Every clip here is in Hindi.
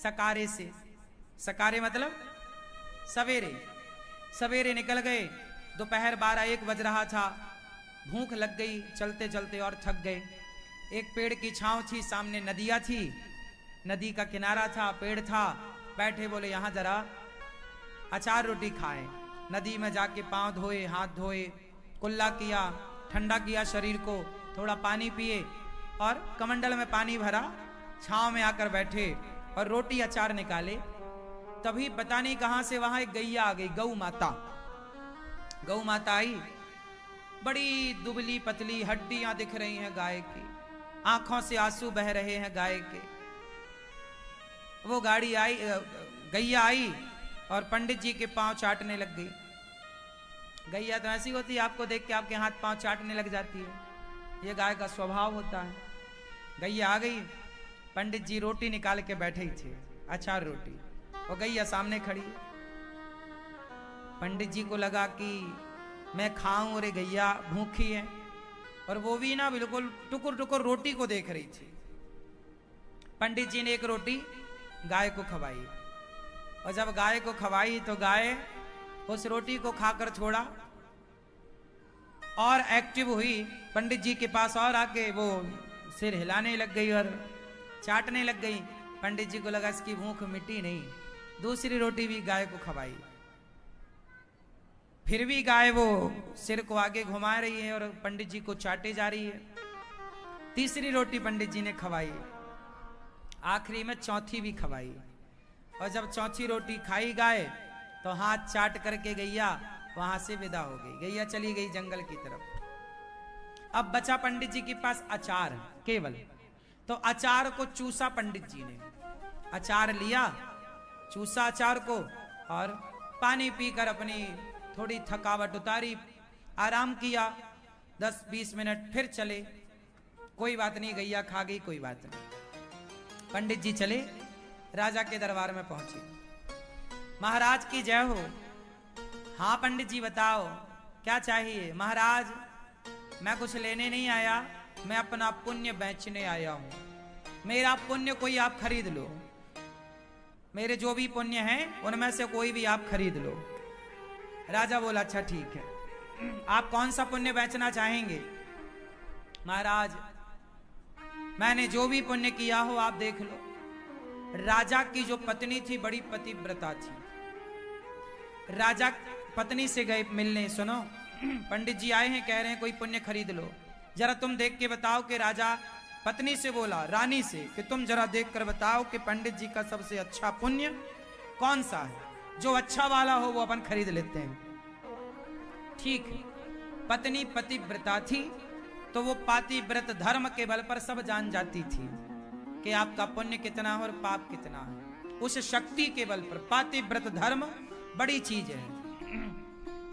सकारे से। सकारे मतलब सवेरे। सवेरे निकल गए, दोपहर 12-1 बज रहा था, भूख लग गई चलते चलते और थक गए। एक पेड़ की छांव थी, सामने नदिया थी, नदी का किनारा था, पेड़ था, बैठे बोले यहाँ जरा अचार रोटी खाएं। नदी में जाके पांव धोए, हाथ धोए, कुल्ला किया, ठंडा किया शरीर को, थोड़ा पानी पिए और कमंडल में पानी भरा, छांव में आकर बैठे और रोटी अचार निकाले। तभी पता नहीं कहां से वहां एक गैया आ गई, गौ माता। गौ माता आई, बड़ी दुबली पतली, हड्डियां दिख रही हैं गाय की, आंखों से आंसू बह रहे हैं गाय के। वो गाड़ी आई, गैया आई और पंडित जी के पांव चाटने लग गई। गैया तो ऐसी होती है, आपको देख के आपके हाथ पांव चाटने लग जाती है, ये गाय का स्वभाव होता है। गैया आ गई, पंडित जी रोटी निकाल के बैठे ही थे, अचार रोटी, और गैया सामने खड़ी। पंडित जी को लगा कि मैं खाऊं, अरे गैया भूखी है, और वो भी ना बिल्कुल टुकुर टुकुर रोटी को देख रही थी। पंडित जी ने एक रोटी गाय को खवाई, और जब गाय को खवाई तो गाय उस रोटी को खाकर छोड़ा और एक्टिव हुई, पंडित जी के पास और आके वो सिर हिलाने लग गई और चाटने लग गई। पंडित जी को लगा इसकी भूख मिटी नहीं, दूसरी रोटी भी गाय को खवाई, फिर भी गाय वो सिर को आगे घुमा रही है और पंडित जी को चाटे जा रही है। तीसरी रोटी पंडित जी ने खवाई, आखिरी में चौथी भी खवाई, और जब चौथी रोटी खाई गाय तो हाथ चाट करके गैया वहां से विदा हो गई। गैया चली गई जंगल की तरफ। अब बचा पंडित जी के पास अचार केवल, तो अचार को चूसा पंडित जी ने, अचार लिया, चूसा अचार को और पानी पीकर अपनी थोड़ी थकावट उतारी, आराम किया। 10-20 मिनट फिर चले, कोई बात नहीं, गैया खा गई, कोई बात नहीं। पंडित जी चले, राजा के दरबार में पहुंचे। महाराज की जय हो। हाँ पंडित जी बताओ क्या चाहिए। महाराज मैं कुछ लेने नहीं आया, मैं अपना पुण्य बेचने आया हूं, मेरा पुण्य कोई आप खरीद लो, मेरे जो भी पुण्य हैं उनमें से कोई भी आप खरीद लो। राजा बोला अच्छा ठीक है, आप कौन सा पुण्य बेचना चाहेंगे। महाराज मैंने जो भी पुण्य किया हो आप देख लो। राजा की जो पत्नी थी बड़ी पतिव्रता थी, राजा पत्नी से गए मिलने, सुनो पंडित जी आए हैं, कह रहे हैं कोई पुण्य खरीद लो, जरा तुम देख के बताओ। कि राजा पत्नी से बोला, रानी से, कि तुम जरा देख कर बताओ कि पंडित जी का सबसे अच्छा पुण्य कौन सा है, जो अच्छा वाला हो वो अपन खरीद लेते हैं। ठीक है, पत्नी पतिव्रता थी तो वो पातिव्रत धर्म के बल पर सब जान जाती थी कि आपका पुण्य कितना है और पाप कितना है। उस शक्ति के बल पर पातिव्रत धर्म बड़ी चीज है।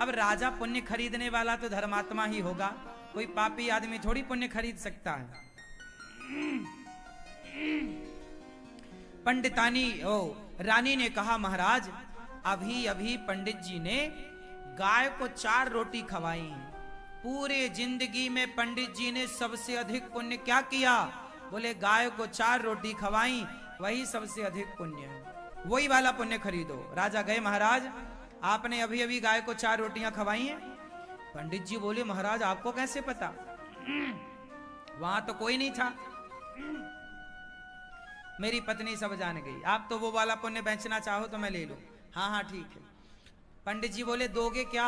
अब राजा पुण्य खरीदने वाला तो धर्मात्मा ही होगा, कोई पापी आदमी थोड़ी पुण्य खरीद सकता है। पंडितानी रानी ने कहा महाराज अभी अभी पंडित जी ने गाय को 4 रोटी खवाई, पूरे जिंदगी में पंडित जी ने सबसे अधिक पुण्य क्या किया। बोले गाय को 4 रोटी खवाई, वही सबसे अधिक पुण्य है, वही वाला पुण्य खरीदो। राजा गए, महाराज आपने अभी अभी गाय को 4 रोटियां खवाई हैं। पंडित जी बोले महाराज आपको कैसे पता, वहां तो कोई नहीं था, मेरी पत्नी सब जान गई। आप तो वो वाला पुण्य बेचना चाहो तो मैं ले लूं। हाँ हाँ ठीक है। पंडित जी बोले दोगे क्या।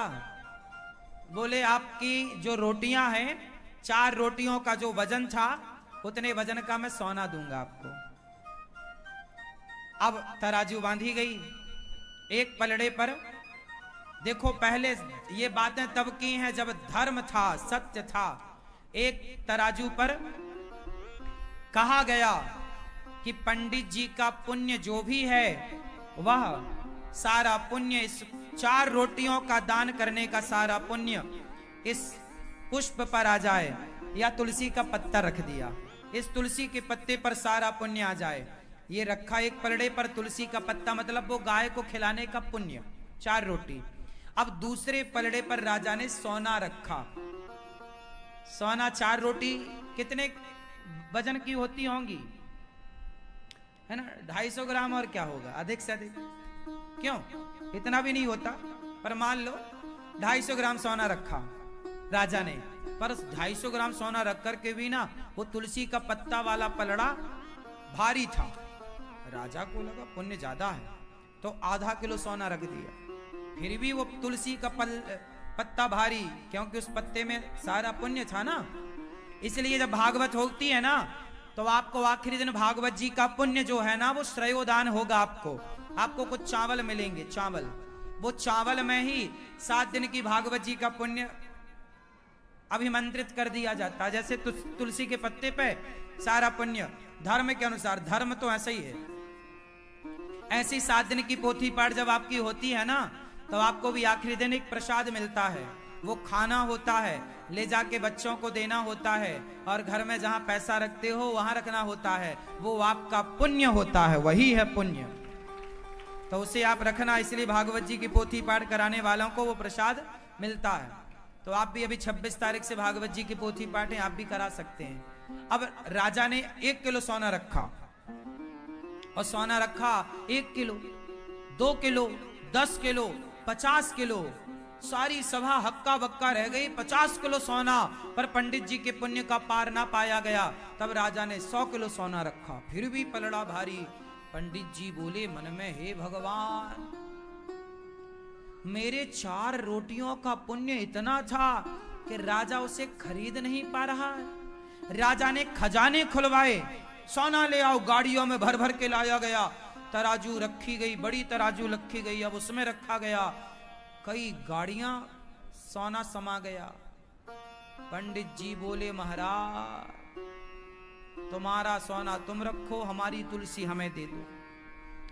बोले आपकी जो रोटियां हैं, 4 रोटियों का जो वजन था उतने वजन का मैं सोना दूंगा आपको। अब तराजू बांधी गई एक पलड़े पर। देखो पहले ये बातें तब की हैं जब धर्म था, सत्य था। एक तराजू पर कहा गया कि पंडित जी का पुण्य जो भी है वह सारा पुण्य, इस 4 रोटियों का दान करने का सारा पुण्य इस पुष्प पर आ जाए, या तुलसी का पत्ता रख दिया, इस तुलसी के पत्ते पर सारा पुण्य आ जाए। ये रखा एक पलड़े पर तुलसी का पत्ता, मतलब वो गाय को खिलाने का पुण्य, 4 रोटी। अब दूसरे पलड़े पर राजा ने सोना रखा। सोना 4 रोटी कितने वजन की होती होंगी, है ना, 250 ग्राम और क्या होगा, अधिक से अधिक, क्यों, इतना भी नहीं होता। पर मान लो 250 ग्राम सोना रखा राजा ने, पर 250 ग्राम सोना रख करके भी ना वो तुलसी का पत्ता वाला पलड़ा भारी था। राजा को लगा पुण्य ज्यादा है, तो आधा किलो सोना रख दिया। फिर भी वो तुलसी का पत्ता भारी, क्योंकि उस पत्ते में सारा पुण्य था ना। इसलिए जब भागवत होती है ना, तो आपको आखिरी दिन भागवत जी का पुण्य जो है ना, वो श्रेयोदान होगा। आपको कुछ चावल मिलेंगे, चावल, वो चावल में ही 7 दिन की भागवत जी का पुण्य अभिमंत्रित कर दिया जाता है। जैसे तुलसी के पत्ते पे सारा पुण्य धर्म के अनुसार, धर्म तो ऐसा ही है, ऐसी 7 दिन की पोथी पाठ जब आपकी होती है ना, तो आपको भी आखिरी दिन एक प्रसाद मिलता है। वो खाना होता है, ले जाके बच्चों को देना होता है, और घर में जहां पैसा रखते हो वहां रखना होता है। वो आपका पुण्य होता है, वही है पुण्य, तो उसे आप रखना। इसलिए भागवत जी की पोथी पाठ कराने वालों को वो प्रसाद मिलता है। तो आप भी अभी 26 तारीख से भागवत जी की पोथी पाठ आप भी करा सकते हैं। अब राजा ने 1 किलो सोना रखा, और सोना रखा 1 किलो, 2 किलो, 10 किलो, 50 किलो, सारी सभा हक्का बक्का रह गई। 50 किलो सोना, पर पंडित जी के पुण्य का पार ना पाया गया। तब राजा ने 100 किलो सोना रखा, फिर भी पलड़ा भारी। पंडित जी बोले मन में, हे भगवान, मेरे 4 रोटियों का पुण्य इतना था कि राजा उसे खरीद नहीं पा रहा है। राजा ने खजाने खुलवाए, सोना ले आओ, गाड़ियों में भर भर के लाया गया। तराजू रखी गई, बड़ी तराजू रखी गई, अब उसमें रखा गया। कई गाड़ियां सोना समा गया। पंडित जी बोले, महाराज तुम्हारा सोना तुम रखो, हमारी तुलसी हमें दे दो,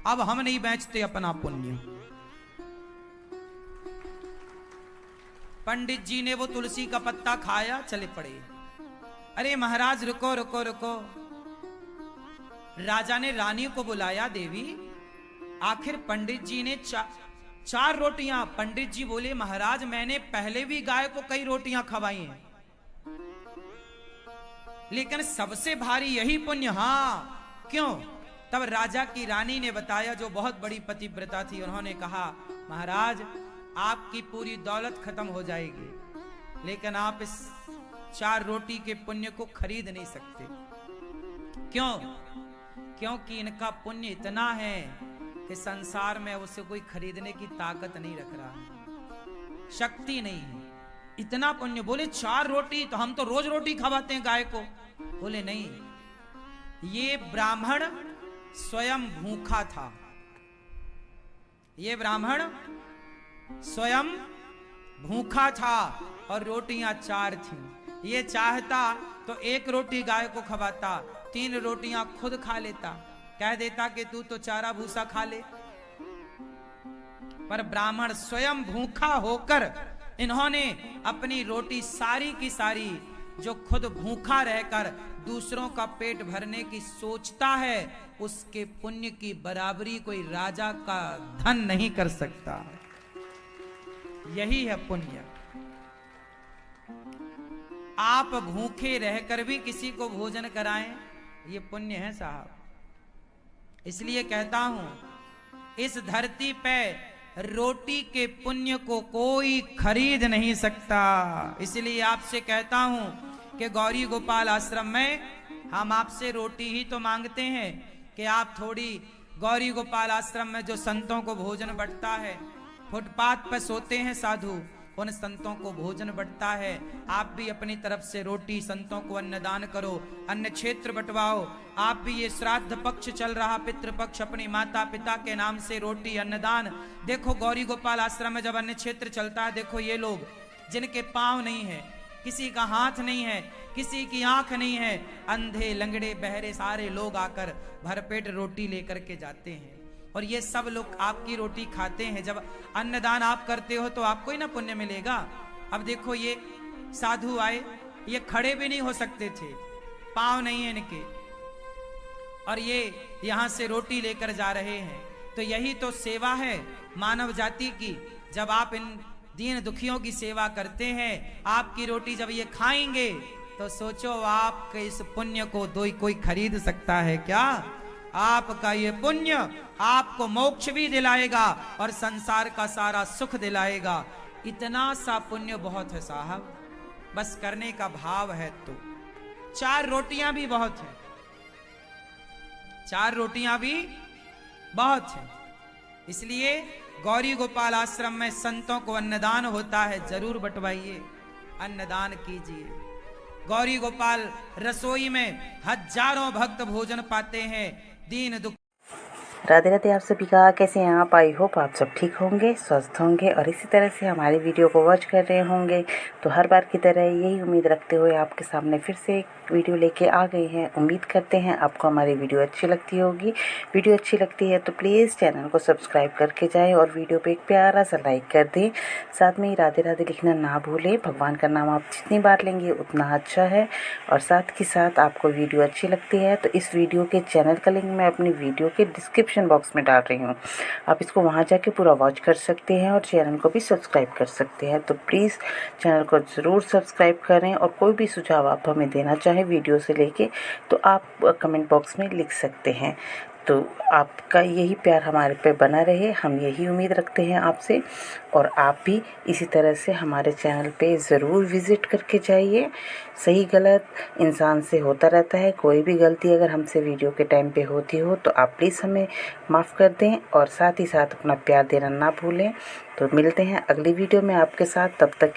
अब हम नहीं बेचते अपना पुण्य। पंडित जी ने वो तुलसी का पत्ता खाया, चले पड़े। अरे महाराज रुको रुको रुको, राजा ने रानी को बुलाया, देवी आखिर पंडित जी ने 4 रोटियां। पंडित जी बोले, महाराज मैंने पहले भी गाय को कई रोटियां खवाई हैं, लेकिन सबसे भारी यही पुण्य। हाँ, क्यों? तब राजा की रानी ने बताया, जो बहुत बड़ी पतिव्रता थी, उन्होंने कहा, महाराज आपकी पूरी दौलत खत्म हो जाएगी, लेकिन आप इस 4 रोटी के पुण्य को खरीद नहीं सकते। क्यों? क्योंकि इनका पुण्य इतना है कि संसार में उसे कोई खरीदने की ताकत नहीं रख रहा, शक्ति नहीं है, इतना पुण्य। बोले 4 रोटी, तो हम तो रोज रोटी खवाते हैं गाय को। बोले नहीं, ये ब्राह्मण स्वयं भूखा था, ये ब्राह्मण स्वयं भूखा था, और रोटियां 4 थीं। ये चाहता तो 1 रोटी गाय को खवाता, 3 रोटियां खुद खा लेता, कह देता कि तू तो चारा भूसा खा ले। पर ब्राह्मण स्वयं भूखा होकर इन्होंने अपनी रोटी सारी की सारी, जो खुद भूखा रहकर दूसरों का पेट भरने की सोचता है, उसके पुण्य की बराबरी कोई राजा का धन नहीं कर सकता। यही है पुण्य। आप भूखे रहकर भी किसी को भोजन कराएं, ये पुण्य है साहब। इसलिए कहता हूं, इस धरती पे रोटी के पुण्य को कोई खरीद नहीं सकता। इसलिए आपसे कहता हूं कि गौरी गोपाल आश्रम में हम आपसे रोटी ही तो मांगते हैं कि आप थोड़ी, गौरी गोपाल आश्रम में जो संतों को भोजन बंटता है, फुटपाथ पर सोते हैं साधु, उन संतों को भोजन बंटता है। आप भी अपनी तरफ से रोटी संतों को अन्नदान करो, अन्न क्षेत्र बंटवाओ। आप भी, ये श्राद्ध पक्ष चल रहा, पितृपक्ष, अपनी माता पिता के नाम से रोटी अन्नदान। देखो गौरी गोपाल आश्रम में जब अन्न क्षेत्र चलता है, देखो ये लोग जिनके पांव नहीं है, किसी का हाथ नहीं है, किसी की आंख नहीं है, अंधे लंगड़े बहरे सारे लोग आकर भरपेट रोटी लेकर के जाते हैं, और ये सब लोग आपकी रोटी खाते हैं। जब अन्नदान आप करते हो तो आपको ही ना पुण्य मिलेगा। अब देखो ये साधु आए, ये खड़े भी नहीं हो सकते थे, पांव नहीं है इनके, और ये यहां से रोटी लेकर जा रहे हैं। तो यही तो सेवा है मानव जाति की। जब आप इन दीन दुखियों की सेवा करते हैं, आपकी रोटी जब ये खाएंगे, तो सोचो आपके इस पुण्य को कोई खरीद सकता है क्या? आपका ये पुण्य आपको मोक्ष भी दिलाएगा और संसार का सारा सुख दिलाएगा। इतना सा पुण्य बहुत है साहब, बस करने का भाव है तो 4 रोटियां भी बहुत है, 4 रोटियां भी बहुत है। इसलिए गौरी गोपाल आश्रम में संतों को अन्नदान होता है, जरूर बंटवाइए, अन्नदान कीजिए। गौरी गोपाल रसोई में हजारों भक्त भोजन पाते हैं, दीन दुख। राधे राधे आप सभी का, कैसे हैं आप? आई होप आप सब ठीक होंगे, स्वस्थ होंगे और इसी तरह से हमारी वीडियो को वॉच कर रहे होंगे। तो हर बार की तरह यही उम्मीद रखते हुए आपके सामने फिर से एक वीडियो लेके आ गए हैं। उम्मीद करते हैं आपको हमारी वीडियो अच्छी लगती होगी। वीडियो अच्छी लगती है तो प्लीज़ चैनल को सब्सक्राइब करके जाएँ और वीडियो पे एक प्यारा सा लाइक कर दें। साथ में ही राधे राधे लिखना ना भूलें। भगवान का नाम आप जितनी बार लेंगे उतना अच्छा है। और साथ ही साथ आपको वीडियो अच्छी लगती है तो इस वीडियो के चैनल का लिंक मैं अपनी वीडियो के डिस्क्रिप्शन बॉक्स में डाल रही हूँ, आप इसको वहाँ जाके पूरा वॉच कर सकते हैं और चैनल को भी सब्सक्राइब कर सकते हैं। तो प्लीज़ चैनल को ज़रूर सब्सक्राइब करें और कोई भी सुझाव आप हमें देना चाहें वीडियो से लेके तो आप कमेंट बॉक्स में लिख सकते हैं। तो आपका यही प्यार हमारे पे बना रहे, हम यही उम्मीद रखते हैं आपसे। और आप भी इसी तरह से हमारे चैनल पे ज़रूर विज़िट करके जाइए। सही गलत इंसान से होता रहता है, कोई भी गलती अगर हमसे वीडियो के टाइम पे होती हो तो आप प्लीज़ हमें माफ़ कर दें और साथ ही साथ अपना प्यार देना ना भूलें। तो मिलते हैं अगली वीडियो में आपके साथ, तब तक